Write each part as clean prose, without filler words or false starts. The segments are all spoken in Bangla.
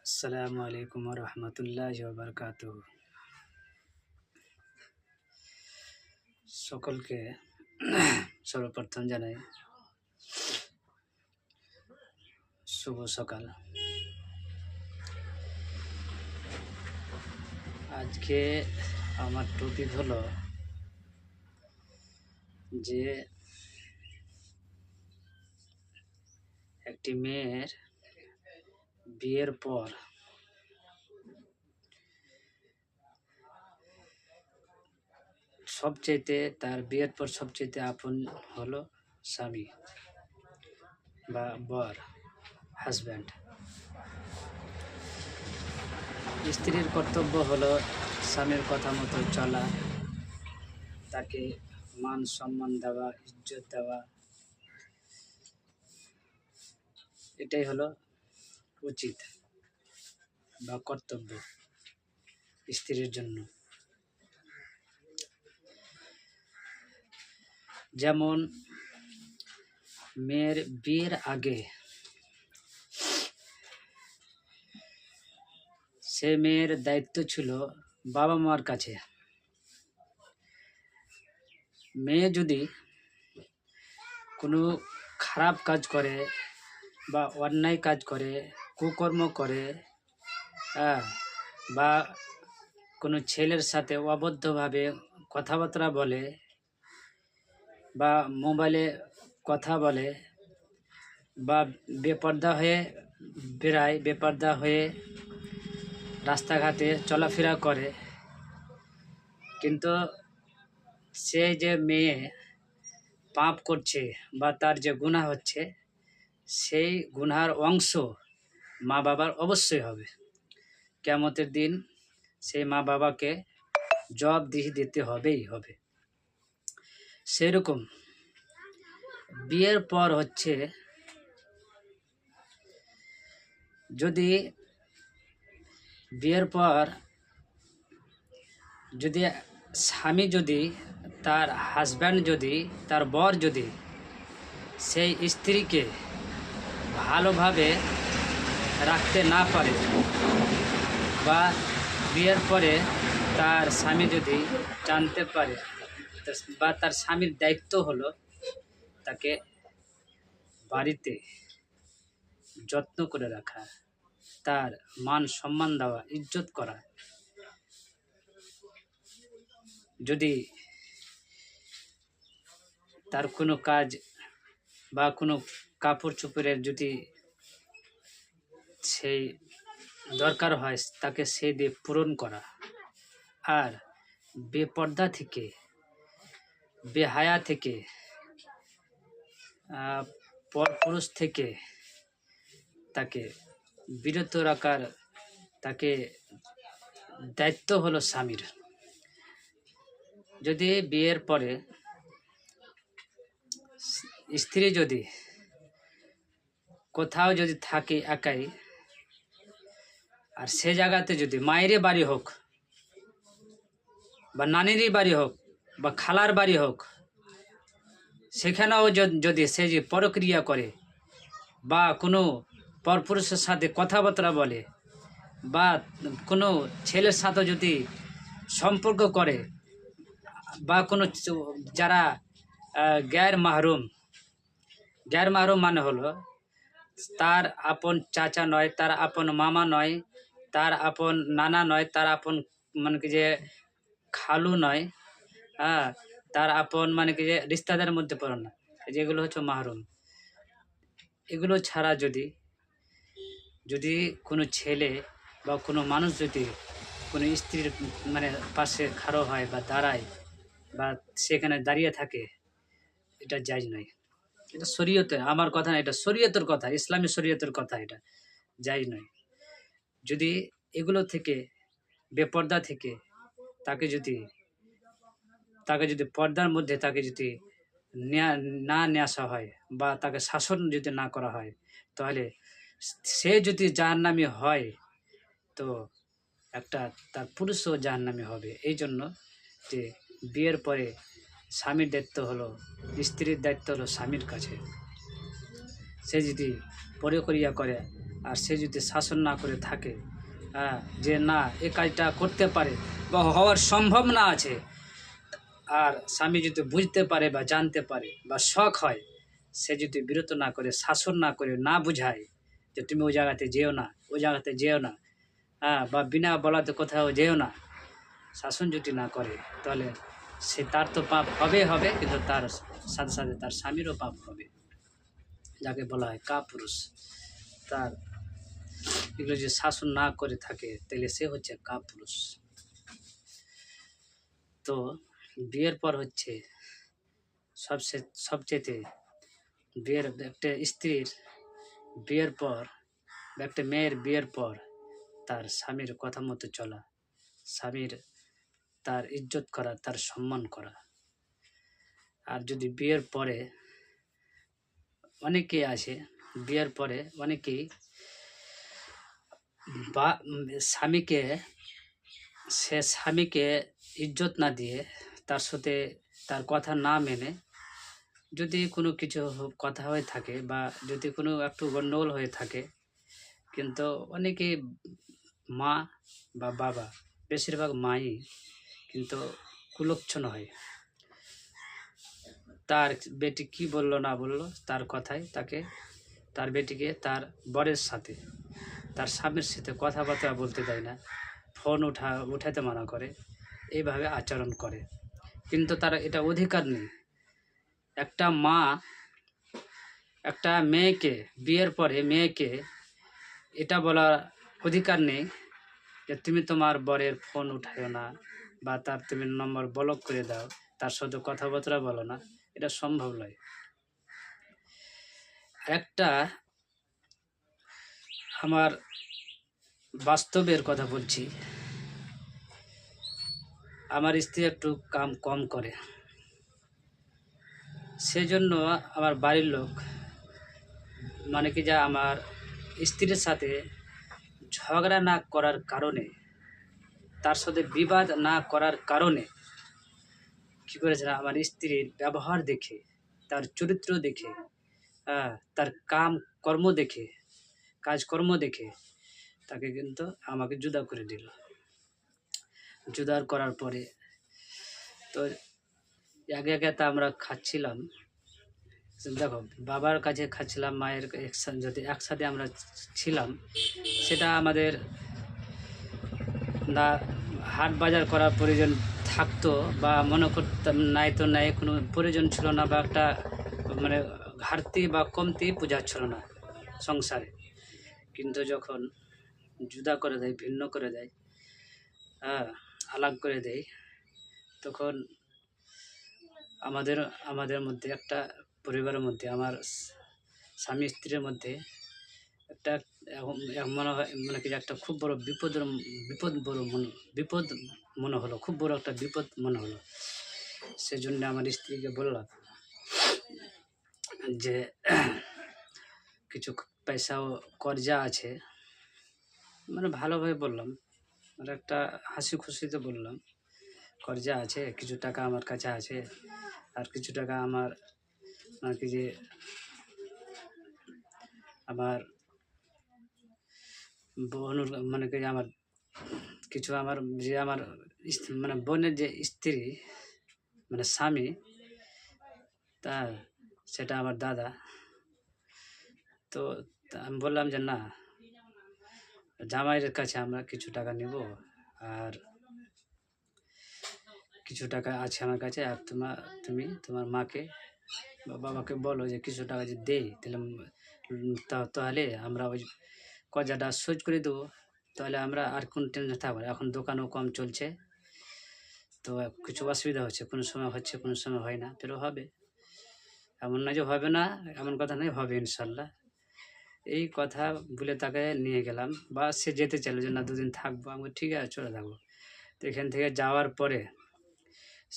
আসসালামু আলাইকুম রহমতুল্লাহি ওয়া বারাকাতুহু। সকলকে সর্বপ্রথম জানাই শুভ সকাল। আজকে আমার টপিক হলো যে একটি মেয়ের বিয়ের পর তার বিয়ের পর সবচেয়ে আপন হলো স্বামী বা বর, হাজব্যান্ড। স্ত্রীর কর্তব্য হলো স্বামীর কথা মতো চলা, তাকে মান সম্মান দেওয়া, ইজ্জত দেওয়া, এটাই হলো উচিত বা কর্তব্য স্ত্রীর জন্য। যেমন মেয়ের বিয়ের আগে সে মেয়ের দায়িত্ব ছিল বাবা মার কাছে। মেয়ে যদি কোনো খারাপ কাজ করে বা অন্যায় কাজ করে, কুকর্ম করে, বা কোনো ছেলের সাথে অবৈধভাবে কথাবার্তা বলে বা মোবাইলে কথা বলে বা বেপর্দা হয়ে বেড়ায়, বেপর্দা হয়ে রাস্তাঘাটে চলাফেরা করে, কিন্তু সে যে মেয়ে পাপ করছে বা তার যে গুনাহ হচ্ছে, সেই গুনার অংশ মা বাবার অবশ্যই হবে। কিয়ামতের দিন সেই মা বাবাকে জবাবদিহি দিতে হবেই হবে। সেরকম বিয়ের পর হচ্ছে, যদি বিয়ের পর যদি স্বামী যদি তার হাজব্যান্ড যদি তার বর যদি সেই স্ত্রীকে ভালোভাবে রাখতে না পারে বা বিয়ের পরে তার স্বামী যদি জানতে পারে, বা তার স্বামীর দায়িত্ব হলো তাকে বাড়িতে যত্ন করে রাখা, তার মান সম্মান দেওয়া, ইজ্জত করা। যদি তার কোনো কাজ বা কোনো কাপড় চোপড়ের যদি সেই দরকার হয়, তাকে সে দিয়ে পূরণ করা। আর বেপর্দা থেকে, বেহায়া থেকে, পরপুরুষ থেকে তাকে বিরত রাখার তাকে দায়িত্ব হলো স্বামীর। যদি বিয়ের পরে স্ত্রী যদি কোথাও যদি থাকে একাই, আর সে জায়গাতে যদি মায়েরই বাড়ি হোক বা নানিরই বাড়ি হোক বা খালার বাড়ি হোক, সেখানেও যদি সে যে পরক্রিয়া করে বা কোনো পরপুরুষের সাথে কথাবার্তা বলে বা কোনো ছেলের সাথে যদি সম্পর্ক করে, বা কোনো যারা গ্যার মাহরুম মানে হলো তার আপন চাচা নয়, তার আপন মামা নয়, তার আপন নানা নয়, তার আপন মানে কি যে খালু নয়, তার আপন মানে কি যে রিস্তাদের মধ্যে পড়ে না, যেগুলো হচ্ছে মাহরুম। এগুলো ছাড়া যদি কোনো ছেলে বা কোনো মানুষ যদি কোনো স্ত্রীর মানে পাশে খাড়ো হয় বা দাঁড়ায় বা সেখানে দাঁড়িয়ে থাকে, এটা জায়েজ নয়। এটা শরীয়তে, আমার কথা না, এটা শরীয়তের কথা, ইসলামী শরীয়তের কথা, এটা জায়েজ নয়। যদি এগুলো থেকে, বেপর্দা থেকে তাকে যদি পর্দার মধ্যে তাকে যদি না নিয়ে আসা হয় বা তাকে শাসন যদি না করা হয়, তাহলে সে যদি জাহান্নামী হয়, তো একটা তার পুরুষও জাহান্নামী হবে। এই জন্য যে বিয়ের পরে স্বামীর দায়িত্ব হলো, স্ত্রীর দায়িত্ব হলো স্বামীর কাছে। সে যদি পরক্রিয়া করে আর সে যদি শাসন না করে থাকে, যে না এ কাজটা করতে পারে বা হওয়ার সম্ভাবনা আছে, আর স্বামী যদি বুঝতে পারে বা জানতে পারে বা শখ হয়, সে যদি বিরত না করে, শাসন না করে, না বুঝায় যে তুমি ওই জায়গাতে যেও না, ওই জায়গাতে যেও না, বা বিনা বলাতে কোথাও যেও না, শাসন যদি না করে, তাহলে সে তার তো পাপ হবে, কিন্তু তার সাথে সাথে তার স্বামীরও পাপ হবে, যাকে বলা হয় কাপুরুষ। তার এগুলো যদি শাসন না করে থাকে, তাহলে সে হচ্ছে কাপুরুষ। তো বিয়ের পর হচ্ছে সবচেয়ে একটা স্ত্রীর বিয়ের পর, একটা মেয়ের বিয়ের পর তার স্বামীর কথা মতো চলা, স্বামীর তার ইজ্জত করা, তার সম্মান করা। আর যদি বিয়ের পরে অনেকেই আছে, বিয়ের পরে অনেকেই বা স্বামীকে ইজ্জত না দিয়ে, তার সাথে তার কথা না মেনে, যদি কোনো কিছু কথা হয়ে থাকে বা যদি কোনো একটু গণ্ডগোল হয়ে থাকে, কিন্তু অনেকে মা বা বাবা, বেশিরভাগ মাই কিন্তু কুলক্ষণ হয়। তার বেটি কি বললো না বললো, তার কথায় তার বেটিকে তার বরের সাথে, তার স্বামীর সাথে কথাবার্তা বলতে দেয় না, ফোন উঠাতে মানা করে, এইভাবে আচরণ করে। কিন্তু তার এটা অধিকার নেই। একটা মা একটা মেয়েকে, বিয়ের পরে মেয়েকে এটা বলার অধিকার নেই যে তুমি তোমার বরের ফোন উঠাও না, বা তার তুমি নম্বর ব্লক করে দাও, তার সাথে কথাবার্তা বলো না। এটা সম্ভব নয়। একটা আমার বাস্তবের কথা বলছি। আমার স্ত্রী একটু কাম কম করে, সেজন্য আমার বাড়ির লোক, মানে কি, যা আমার স্ত্রীর সাথে ঝগড়া না করার কারণে, তার সাথে বিবাদ না করার কারণে কী করেছে, আমার স্ত্রীর ব্যবহার দেখে, তার চরিত্র দেখে, তার কাজকর্ম দেখে তাকে কিন্তু আমাকে জুদা করে দিল। জুদার করার পরে তো একে তা আমরা খাচ্ছিলাম, দেখো বাবার কাছে খাচ্ছিলাম, মায়ের যদি একসাথে আমরা ছিলাম, সেটা আমাদের না হাট বাজার করার প্রয়োজন থাকতো, বা মনে করতাম নাই তো নাই, কোনো প্রয়োজন ছিল না, বা একটা মানে ঘাটতি বা কমতি বোঝাচ্ছিল না সংসারে। কিন্তু যখন জুদা করে দেয়, ভিন্ন করে দেয়, আলাগ করে দেয়, তখন আমাদের মধ্যে, একটা পরিবারের মধ্যে, আমার স্বামী স্ত্রীর মধ্যে একটা মনে হয়, মানে কি, একটা খুব বড় বিপদ মনে হলো, খুব বড় একটা বিপদ মনে হলো। সেজন্য আমার স্ত্রীকে বললাম যে কিছু পয়সাও কর্জা আছে, মানে ভালোভাবে বললাম, মানে একটা হাসি খুশিতে বললাম, কর্জা আছে, কিছু টাকা আমার কাছে আছে, আর কিছু টাকা আমার, মানে কি, যে আমার বোন, মানে কি, আমার কিছু, আমার যে আমার মানে বোনের যে স্ত্রী, মানে স্বামী, তা সেটা আমার দাদা। তো আমি বললাম যে না, জামাইয়ের কাছে আমরা কিছু টাকা নেব, আর কিছু টাকা আছে আমার কাছে, আর তুমি তোমার মাকে বা বাবাকে বলো যে কিছু টাকা যদি দেই, তাহলে আমরা ওই কর্জাটা শোধ করে দেবো, তাহলে আমরা আর কোন টেনশন থাকবো না। এখন দোকানও কম চলছে, তো কিছু অসুবিধা হচ্ছে, কোনো সময় হচ্ছে, কোনো সময় হয় না, ফেরও হবে, এমন না যে হবে না, এমন কথা নেই, হবে ইনশাল্লাহ। এই কথা বলে তাকে নিয়ে গেলাম, বা সে যেতে চাইলো যে না, দুদিন থাকবো। আমি ঠিক আছে, চলে থাকবো। তো এখান থেকে যাওয়ার পরে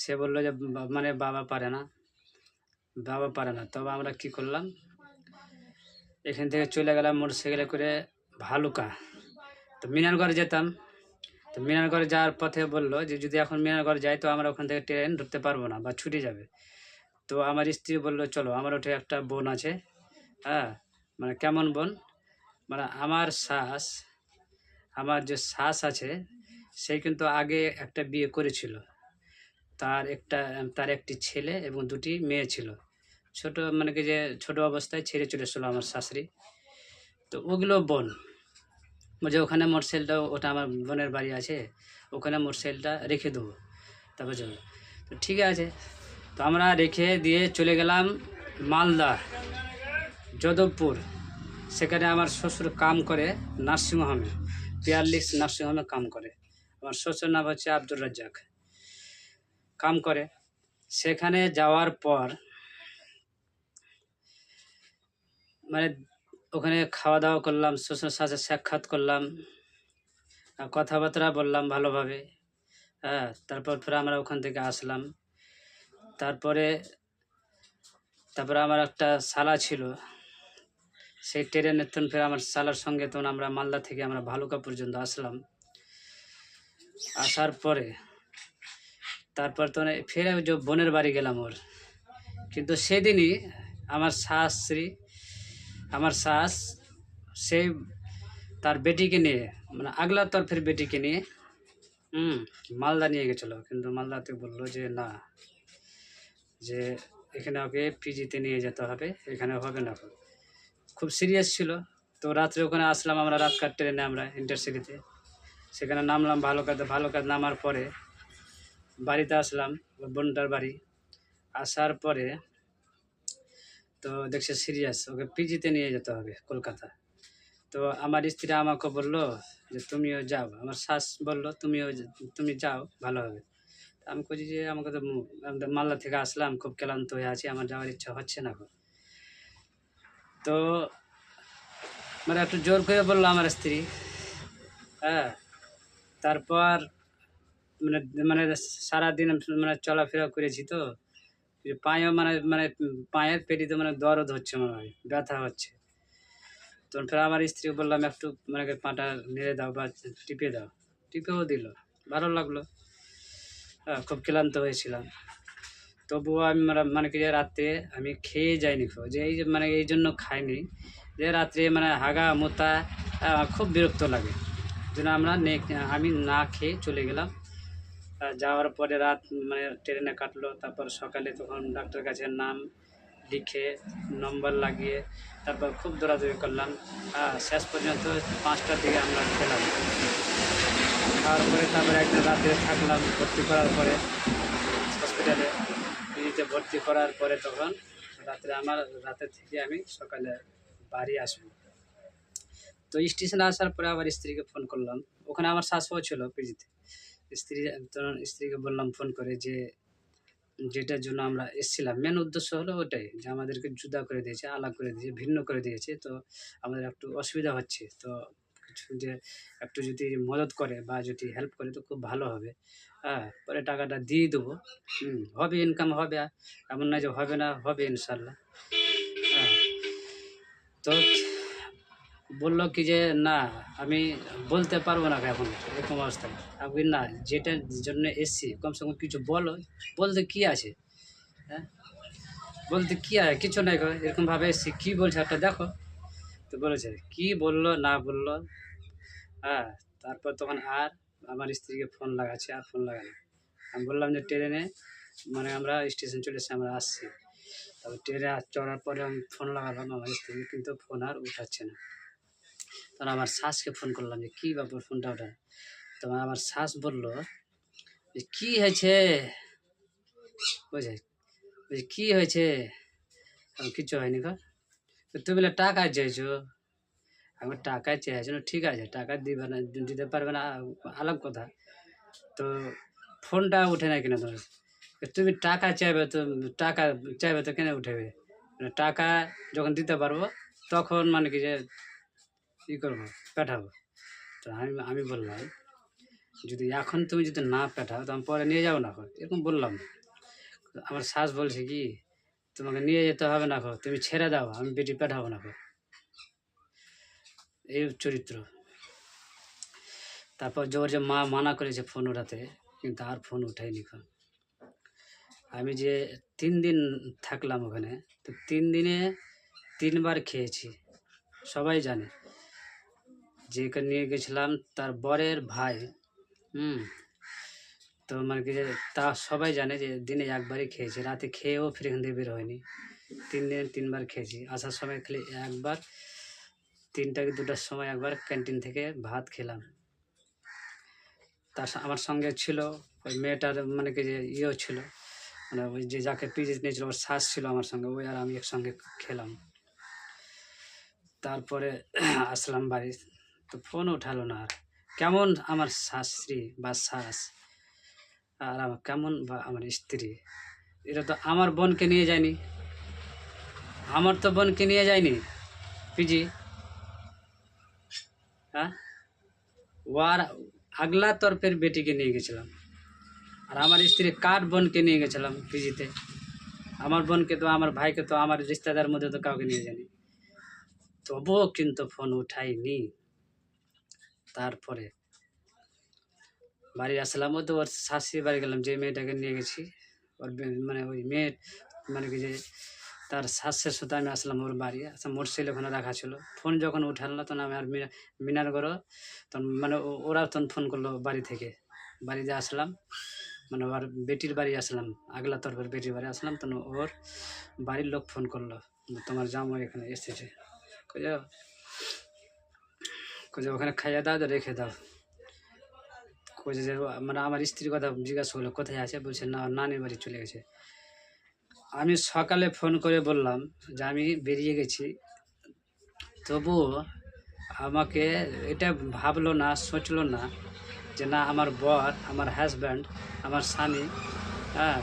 সে বললো যে মানে বাবা পারে না। তবে আমরা কি করলাম, এখান থেকে চলে গেলাম মোটরসাইকেলে করে ভালুকা। তো মিনারগড় যেতাম, তো মিনারগড় যাওয়ার পথে বললো যে যদি এখন মিনারগড় যাই, তো আমরা ওখান থেকে ট্রেন ধরতে পারবো না, বা ছুটে যাবে। তো আমার স্ত্রী বললো চলো, আমার ওঠে একটা বোন আছে, মানে কেমন বোন, মানে আমার যে শাস আছে, সে কিন্তু আগে একটা বিয়ে করেছিল। তার একটি ছেলে এবং দুটি মেয়ে ছিল। ছোট মানে কি যে ছোট অবস্থায় ছেড়ে চলেছিল আমার শাশুড়ি। তো ওগুলো বোন, যে ওখানে মোটরসাইকেলটা, ওটা আমার বোনের বাড়ি আছে, ওখানে মোটরসাইকেলটা রেখে দেবো, তারপর যাবো। তো ঠিক আছে, তো আমরা রেখে দিয়ে চলে গেলাম মালদা, যাদবপুর। সেখানে আমার শ্বশুর কাম করে নার্সিংহোমে, পিয়ারলিক্স নার্সিংহোমে কাম করে। আমার শ্বশুর নাম হচ্ছে আব্দুর রাজ্জাক, কাম করে। সেখানে যাওয়ার পর মানে ওখানে খাওয়া দাওয়া করলাম, শ্বশুর সাথে সাক্ষাৎ করলাম, কথাবার্তা বললাম ভালোভাবে। হ্যাঁ, তারপর ফের আমরা ওখান থেকে আসলাম। তারপরে আমার একটা শালা ছিল, সেই ট্রেনের তখন ফের আমার শালার সঙ্গে তখন আমরা মালদা থেকে আমরা ভালুকা পর্যন্ত আসলাম। আসার পরে তারপর তো ফের যে বোনের বাড়ি গেলাম ওর। কিন্তু সেদিনই আমার শাস সেই তার বেটিকে নিয়ে, মানে আগলা তরফের বেটিকে নিয়ে মালদা নিয়ে গেছিলো। কিন্তু মালদাতে বললো যে না, যে এখানে ওকে পিজিতে নিয়ে যেতে হবে, এখানে হবে না। খুব সিরিয়াস ছিল। তো রাত্রে ওখানে আসলাম আমরা, রাতকার ট্রেনে আমরা ইন্টারসিটিতে। সেখানে নামলাম ভালো কাজ নামার পরে বাড়িতে আসলাম, বোনটার বাড়ি। আসার পরে তো দেখছে সিরিয়াস, ওকে পিজিতে নিয়ে যেতে হবে কলকাতা। তো আমার স্ত্রী আমাকে বললো যে তুমিও যাও, আমার শাস বললো তুমি যাও, ভালো হবে। আমি বলছি যে আমাকে তো আমি তো মালদা থেকে আসলাম, খুব ক্লান্ত হয়ে আছি, আমার যাওয়ার ইচ্ছা হচ্ছে না। তো মানে একটু জোর করে বললো আমার স্ত্রী। হ্যাঁ, তারপর মানে মানে সারাদিন মানে চলাফেরা করেছি, তো পায়েও পায়ের পেটিতে দরদ হচ্ছে, মনে হয় ব্যথা হচ্ছে। তখন ফের আমার স্ত্রী বললাম একটু পাটা নেড়ে দাও বা টিপে দাও, টিপেও দিল, ভালো লাগলো। হ্যাঁ, খুব ক্লান্ত হয়েছিলাম। তবুও আমি কি যে রাত্রে আমি খেয়ে যাইনি, যে এই জন্য খাইনি যে রাত্রে হাগা মোতা খুব বিরক্ত লাগে, জন্য আমি না খেয়ে চলে গেলাম। যাওয়ার পরে রাত ট্রেনে কাটলো। তারপর সকালে তখন ডাক্তার কাছে নাম লিখে নম্বর লাগিয়ে তারপর খুব দৌড়াদৌড়ি করলাম। শেষ পর্যন্ত 5টার দিকে আমরা খেলাম। খাওয়ার পরে তারপরে একদিন রাত্রে থাকলাম, ভর্তি করার পরে হসপিটালে পিজিতে ভর্তি করার পরে তখন রাতে থেকে আমি সকালে বাড়ি আসবো। তো স্টেশনে আসার পরে আবার স্ত্রীকে ফোন করলাম, ওখানে আমার শাশুও ছিল পিজিতে। স্ত্রীকে বললাম ফোন করে যে যেটার জন্য আমরা এসেছিলাম, মেন উদ্দেশ্য হলো ওটাই, যে আমাদেরকে জুদা করে দিয়েছে, আলাদা করে দিয়েছে, ভিন্ন করে দিয়েছে। তো আমাদের একটু অসুবিধা হচ্ছে, তো কিছু যে একটু যদি মদত করে বা যদি হেল্প করে তো খুব ভালো হবে। হ্যাঁ, পরে টাকাটা দিয়ে দেবো। হবে, ইনকাম হবে, এমন না যে হবে না, হবে ইনশাল্লাহ। হ্যাঁ, তো বললো কি যে না, আমি বলতে পারবো না এখন এরকম অবস্থায়। আমি না, যেটার জন্য এসছি কমসে কম কিছু বলো, বলতে কি আছে? হ্যাঁ, বলতে কি আছে, কিছু নাই, এরকমভাবে এসছি, কী বলছে একটা দেখো। তো বলেছে কি বললো না বললো। হ্যাঁ, তারপর তখন আর আমার স্ত্রীকে ফোন লাগাচ্ছে, আর ফোন লাগানো। আমি বললাম যে ট্রেনে আমরা স্টেশন চলে এসেছি, আমরা আসছি। তারপর ট্রেনে চড়ার পরে আমি ফোন লাগালাম আমার স্ত্রীকে, কিন্তু ফোন আর উঠাচ্ছে না। তখন আমার শাসকে ফোন করলাম যে কী ব্যাপার, ফোনটা ওঠা। তখন আমার শাস বললো যে কী হয়েছে, বুঝে কী হয়েছে, কিছু হয়নি গো। তুমি বলে টাকা চেয়েছো, আমি টাকা চেয়েছো, ঠিক আছে টাকা দিবে না, দিতে পারবে না আলাপ কথা। তো ফোনটা উঠে না কিনা তোমার, তুমি টাকা চাইবে তো কেন উঠেবে? টাকা যখন দিতে পারবো তখন কি যে কী করবো, পাঠাবো। তো আমি বললাম যদি এখন তুমি যদি না পাঠাও তো আমি পরে নিয়ে যাবো না, এরকম বললাম। আমার শাস বলছে কি তোমাকে নিয়ে যেতে হবে না, তুমি ছেড়ে দাও, আমি বেটি পাঠাবো না। এই চরিত্র। তারপর জোর যে মা মানা করেছে ফোন ওঠাতে, কিন্তু আর ফোন উঠাইনি। আমি যে 3 দিন থাকলাম ওখানে, তো 3 দিনে 3বার খেয়েছি, সবাই জানে। যেখানে নিয়ে গেছিলাম তার বরের ভাই। হুম তো মানে কি যে তা সবাই জানে যে দিনে একবারই খেয়েছি, রাতে খেয়েও ফিরে এখান থেকে বের হয়নি। 3 দিনে 3বার খেয়েছি, আসার সময় খালি একবার, 3টা কি 2টার সময় একবার ক্যান্টিন থেকে ভাত খেলাম। আমার সঙ্গে ছিল ওই মেয়েটার মানে কি যে ইয়েও ছিল, মানে ওই যে যাকে পিজি নিয়েছিল ওর শ্বাস ছিল আমার সঙ্গে, ওই আর আমি একসঙ্গে খেলাম। তারপরে আসলাম বাড়ি, তো ফোন উঠালো না আর। কেমন আমার শাশুড়ি বা শাশ আর আমার কেমন বা আমার স্ত্রী, এটা তো আমার বোনকে নিয়ে যায়নি, আমার তো বোনকে নিয়ে যায়নি পিজি। হ্যাঁ, ওর আগলা তরফের বেটিকে নিয়ে গেছিলাম, আর আমার স্ত্রী কার বোনকে নিয়ে গেছিলাম পিজিতে। আমার বোনকে তো, আমার ভাইকে তো, আমার রিশতেদার মধ্যে তো কাউকে নিয়ে যায়নি, তবুও কিন্তু ফোন উঠাইনি। তারপরে বাড়ি আসলাম, ও তো ওর শাশুড়ি বাড়ি গেলাম, যে মেয়েটাকে নিয়ে গেছি ওর মানে ওই মেয়ে মানে কি যে তার শাশুড়ির সাথে আমি আসলাম ওর বাড়ি। আচ্ছা, মোটরসাইকেল ওখানে রাখা ছিল, ফোন যখন উঠাল না তখন আমি আর মিনার করো তখন মানে ওরা তখন ফোন করলো বাড়ি থেকে। বাড়িতে আসলাম, মানে ওর বেটির বাড়ি আসলাম, আগলা তরফের বেটির বাড়ি আসলাম, তখন ওর বাড়ির লোক ফোন করলো, তোমার জামাই এখানে এসেছে। কোথাও ওখানে খাইয়ে দাও, রেখে দাও। কোথায় যে মানে আমার স্ত্রীর কথা জিজ্ঞাসা করলো কোথায় আছে, বলছে না নানির বাড়ি চলে গেছে। আমি সকালে ফোন করে বললাম যে আমি বেরিয়ে গেছি, তবুও আমাকে এটা ভাবলো না, সোচলো না যে না আমার বর, আমার হাজব্যান্ড, আমার স্বামী, হ্যাঁ,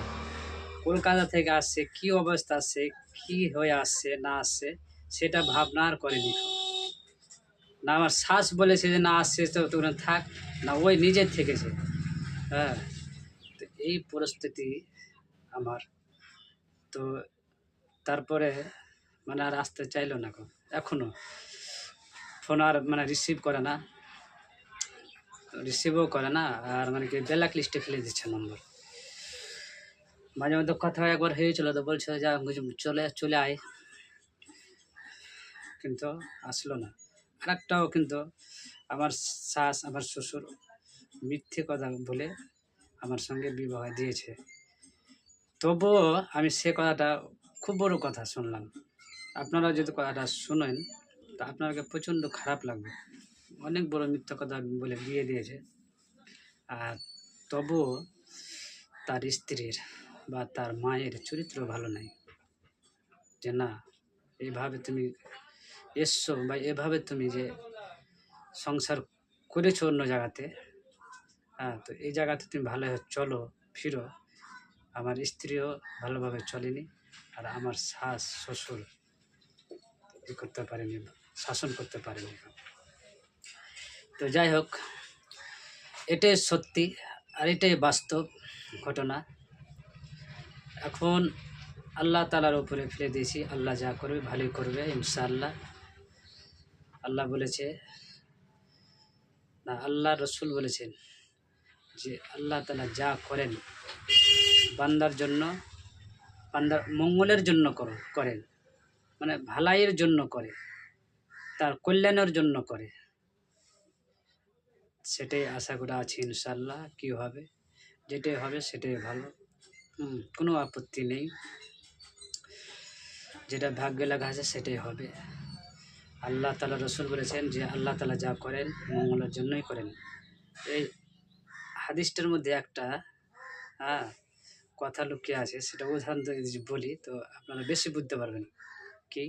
কলকাতা থেকে আসছে, কি অবস্থা আসছে, কি হয়ে আসছে না আসছে, সেটা ভাবনা আর করেনি। না আমার শ্বাস বলেছে যে না আসছে তো তোমরা থাক, না ওই নিজের থেকেছে। হ্যাঁ, তো এই পরিস্থিতি আমার। তো তারপরে মানে আর আসতে চাইলো না, এখনও ফোন আর মানে রিসিভও করে না, আর মানে কি ব্ল্যাক লিস্টে ফেলে দিচ্ছে নম্বর। মাঝে মধ্যে কথা একবার হয়েছিল, তো বলছে যা চলে চলে আয়, কিন্তু আসলো না। আরেকটাও কিন্তু আমার শাশ, আমার শ্বশুর মিথ্যে কথা বলে আমার সঙ্গে বিবাহ দিয়েছে, তবুও আমি সে কথাটা, খুব বড় কথা শুনলাম। আপনারা যদি কথাটা শুনেন তা আপনাকে প্রচণ্ড খারাপ লাগবে। অনেক বড় মিথ্যা কথা বলে বিয়ে দিয়েছে, আর তবুও তার স্ত্রীর বা তার মায়ের চরিত্র ভালো নাই, যে না এইভাবে তুমি এসছো বা এভাবে তুমি যে সংসার করেছো অন্য জায়গাতে, হ্যাঁ, তো এই জায়গাতে তুমি ভালো চলো ফিরো। আমার স্ত্রীও ভালোভাবে চলেনি, আর আমার শাশ শ্বশুর ই করতে পারেনি, শাসন করতে পারেনি। তো যাই হোক, এটাই সত্যি আর এটাই বাস্তব ঘটনা। এখন আল্লাহ তালার উপরে ফেলে দিয়েছি, আল্লাহ যা করবে ভালোই করবে ইনশাআল্লাহ। আল্লাহ বলেছে না, আল্লাহ রসুল বলেছেন যে আল্লাহ তালা যা করেন বান্দার জন্য, বান্দার মঙ্গলের জন্য করেন, মানে ভালাইয়ের জন্য করে, তার কল্যাণের জন্য করে। সেটাই আশা করে আছি ইনশাআল্লাহ। কী হবে, যেটাই হবে সেটাই ভালো, কোনো আপত্তি নেই, যেটা ভাগ্যে লেখা আছে সেটাই হবে। আল্লাহ তালা রসুল বলেছেন যে আল্লাহ তালা যা করেন মঙ্গলের জন্যই করেন। এই হাদিসটার মধ্যে একটা কথা লুকিয়ে আছে, সেটা উদাহরণ যদি বলি তো আপনারা বেশি বুঝতে পারবেন। কি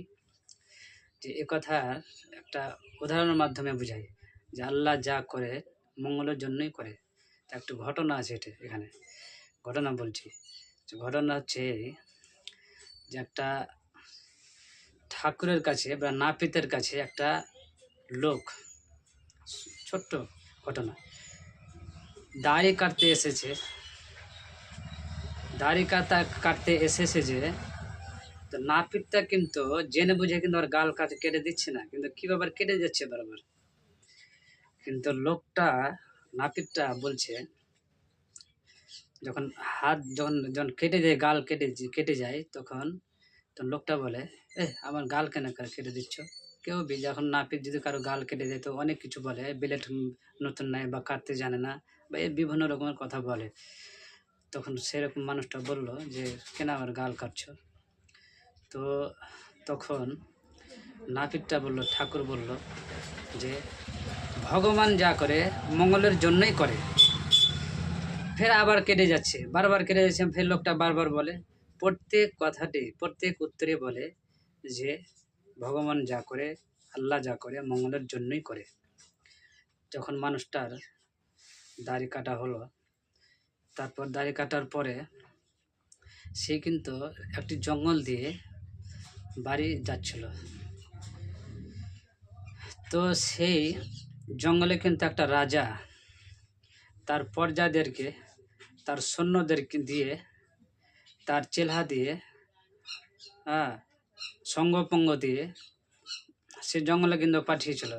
যে এ কথার একটা উদাহরণের মাধ্যমে বুঝাই যে আল্লাহ যা করে মঙ্গলের জন্যই করে। তা একটু ঘটনা আছে এখানে, ঘটনা বলছি। ঘটনা হচ্ছে যে একটা ঠাকুরের কাছে বা নাপিতের কাছে একটা লোক, ছোট্ট ঘটনা, দাড়ি কাটতে এসেছে। দাড়ি কাটতে এসেছে যে, তো নাপিতটা কিন্তু জেনে বুঝে কিন্তু আর গাল কেটে দিচ্ছে না, কিন্তু কি ব্যাপার কেটে যাচ্ছে বারবার। কিন্তু লোকটা, নাপিতটা বলছে, যখন হাত যখন কেটে যায়, গাল কেটে যায়, তখন লোকটা বলে আমার গাল কেন কেটে দিচ্ছ, কেউ বি যখন নাপিত যদি কারো গাল কেটে দেয় তো অনেক কিছু বলে, ব্লেড নতুন নাই বা কাটতে জানে না, বা এই বিভিন্ন রকমের কথা বলে। তখন সেরকম মানুষটা বলল যে কেন আমার গাল কাটছো? তো তখন নাপিতটা বলল, ঠাকুর বলল যে ভগবান যা করে মঙ্গলের জন্যই করে। ফের আবার কেটে যাচ্ছে, বারবার কেটে যাচ্ছে। ফের লোকটা বারবার বলে, প্রত্যেক কথাটি প্রত্যেক উত্তরে বলে যে ভগবান যা করে, আল্লাহ যা করে মঙ্গলের জন্যই করে। যখন মানুষটার দাড়ি কাটা হলো, তারপর দাড়ি কাটার পরে সে কিন্তু একটি জঙ্গল দিয়ে বাড়ি যাচ্ছিল। তো সেই জঙ্গলে কিন্তু একটা রাজা তার প্রজাদেরকে, তার সৈন্যদেরকে দিয়ে, তার চেলা দিয়ে, সঙ্গপঙ্গ দিয়ে সে জঙ্গলে কিন্তু পাঠিয়েছিল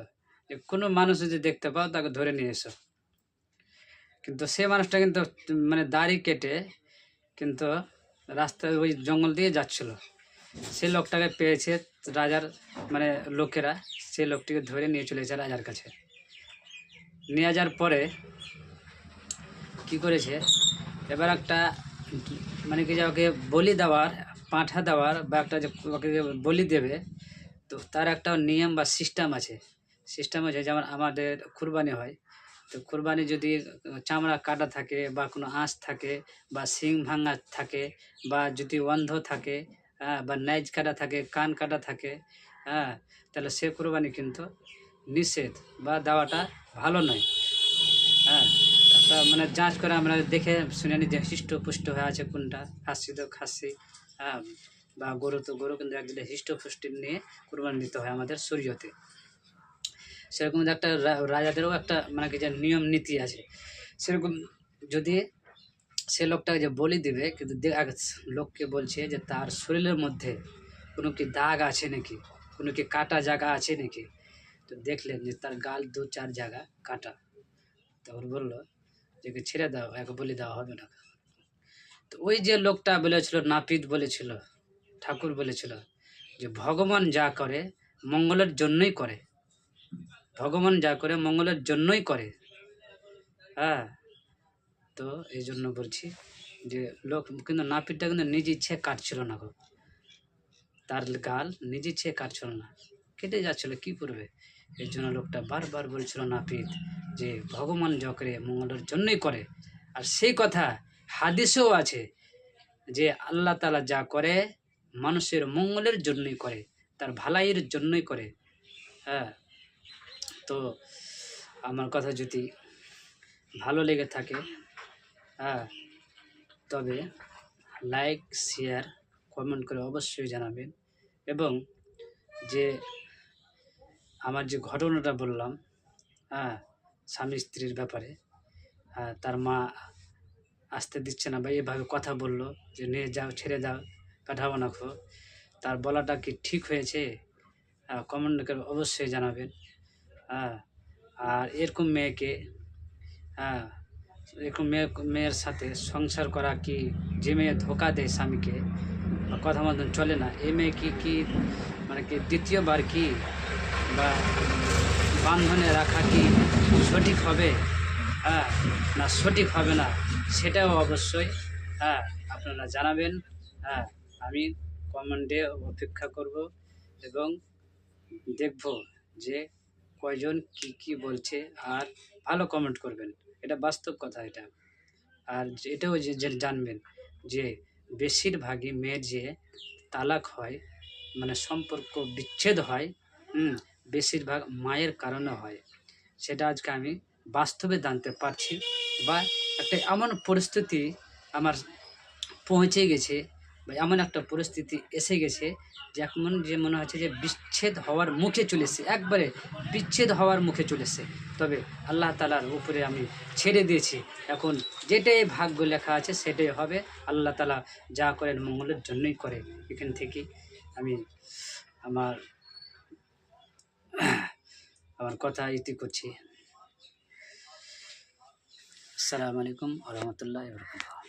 যে কোনো মানুষ যদি দেখতে পাও তাকে ধরে নিয়ে এসো। কিন্তু সে মানুষটা কিন্তু মানে দাড়ি কেটে কিন্তু রাস্তায় ওই জঙ্গল দিয়ে যাচ্ছিল। সে লোকটাকে পেয়েছে রাজার মানে লোকেরা, সে লোকটিকে ধরে নিয়ে চলেছে রাজার কাছে। নিয়ে যাওয়ার পরে কি করেছে, এবার একটা মানে কি যে ওকে বলি দেওয়ার, পাঁঠা দেওয়ার বা একটা যে ওকে বলি দেবে, তো তার একটা নিয়ম বা সিস্টেম আছে। যেমন আমাদের কুরবানি হয়, তো কুরবানি যদি চামড়া কাটা থাকে বা কোনো আঁশ থাকে বা শিং ভাঙা থাকে বা যদি অন্ধ থাকে, বা নাইজ কাটা থাকে, কান কাটা থাকে, তাহলে সে কুরবানি কিন্তু নিষেধ বা দেওয়াটা ভালো নয়। একটা মানে যাঁচ করে আমরা দেখে শুনে নিই যে হৃষ্টপুষ্ট হয়ে আছে কোনটা, খাসি তো খাসি, বা গরু তো গরু, কিন্তু একদিকে হৃষ্টপুষ্টি নিয়ে কুরবানি দিতে হয় আমাদের শরীয়তে। সেরকম একটা রাজাদেরও একটা মানে কি যে নিয়ম নীতি আছে। সেরকম যদি সে লোকটাকে যে বলি দেবে, কিন্তু লোককে বলছে যে তার শরীরের মধ্যে কোনো কি দাগ আছে নাকি, কোনো কি কাটা জায়গা আছে নাকি। তো দেখলেন যে তার গাল 2-4 জায়গা কাটা। তখন বললো যে ছেড়ে দাও, একে বলি দেওয়া হবে না। তো ওই যে লোকটা বলেছিল, নাপিত বলেছিল, ঠাকুর বলেছিল যে ভগবান যা করে মঙ্গলের জন্যই করে, ভগবান যা করে মঙ্গলের জন্যই করে। তো এই জন্য বলছি যে লোক কিন্তু নাপিতটা কিন্তু নিজ ইচ্ছে কাটছিল না গো, তার গাল নিজ ইচ্ছে কাটছিল না, কেটে যাচ্ছিল, কি করবে। এই জন্য লোকটা বারবার বলছিল নাপিত যে ভগবান যা করে মঙ্গলের জন্যই করে। আর সেই কথা হাদিসেও আছে যে আল্লাহ তাআলা যা করে মানুষের মঙ্গলের জন্যই করে, তার ভালাইয়ের জন্যই করে। তো আমার কথা যদি ভালো লেগে থাকে, তবে লাইক, শেয়ার, কমেন্ট করে অবশ্যই জানাবেন। এবং যে আমার যে ঘটনাটা বললাম, স্বামী স্ত্রীর ব্যাপারে, তার মা আসতে দিচ্ছে না বা এভাবে কথা বললো যে নিয়ে যাও, ছেড়ে দাও, পাঠাবো না খো, তার বলাটা কি ঠিক হয়েছে? কমেন্ট করে অবশ্যই জানাবেন। আর এরকম মেয়েকে, এরকম মেয়ের সাথে সংসার করা কি, যে মেয়ে ধোকা দেয় স্বামীকে, কথা মতন চলে না, এই মেয়ে কি মানে কি দ্বিতীয়বার কি বা বান্ধনে রাখা কি সঠিক হবে, না সঠিক হবে না, সেটাও অবশ্যই আপনারা জানাবেন। আমি কমেন্টে অপেক্ষা করব এবং দেখব যে কয়জন কি বলছে, আর ভালো কমেন্ট করবেন, এটা বাস্তব কথা এটা। আর এটাও যে জানবেন যে বেশিরভাগই মেয়ের যে তালাক হয়, মানে সম্পর্ক বিচ্ছেদ হয়, বেশিরভাগ মায়ের কারণে হয়। সেটা আজকে আমি বাস্তবে জানতে পারছি, বা একটা এমন পরিস্থিতি আমার পৌঁছে গেছে, বা এমন একটা পরিস্থিতি এসে গেছে যে এখন যে মনে হচ্ছে যে বিচ্ছেদ হওয়ার মুখে চলে এসেছে, একবারে বিচ্ছেদ হওয়ার মুখে চলে এসেছে। তবে আল্লাহ তাআলার উপরে আমি ছেড়ে দিয়েছি, এখন যেটাই ভাগ্য লেখা আছে সেটাই হবে। আল্লাহ তাআলা যা করেন মঙ্গলের জন্যই করে। এখান থেকে আমি আমার কথা ইতি করছি। আসসালামু আলাইকুম ওয়া রাহমাতুল্লাহি ওয়া বারাকাতুহু।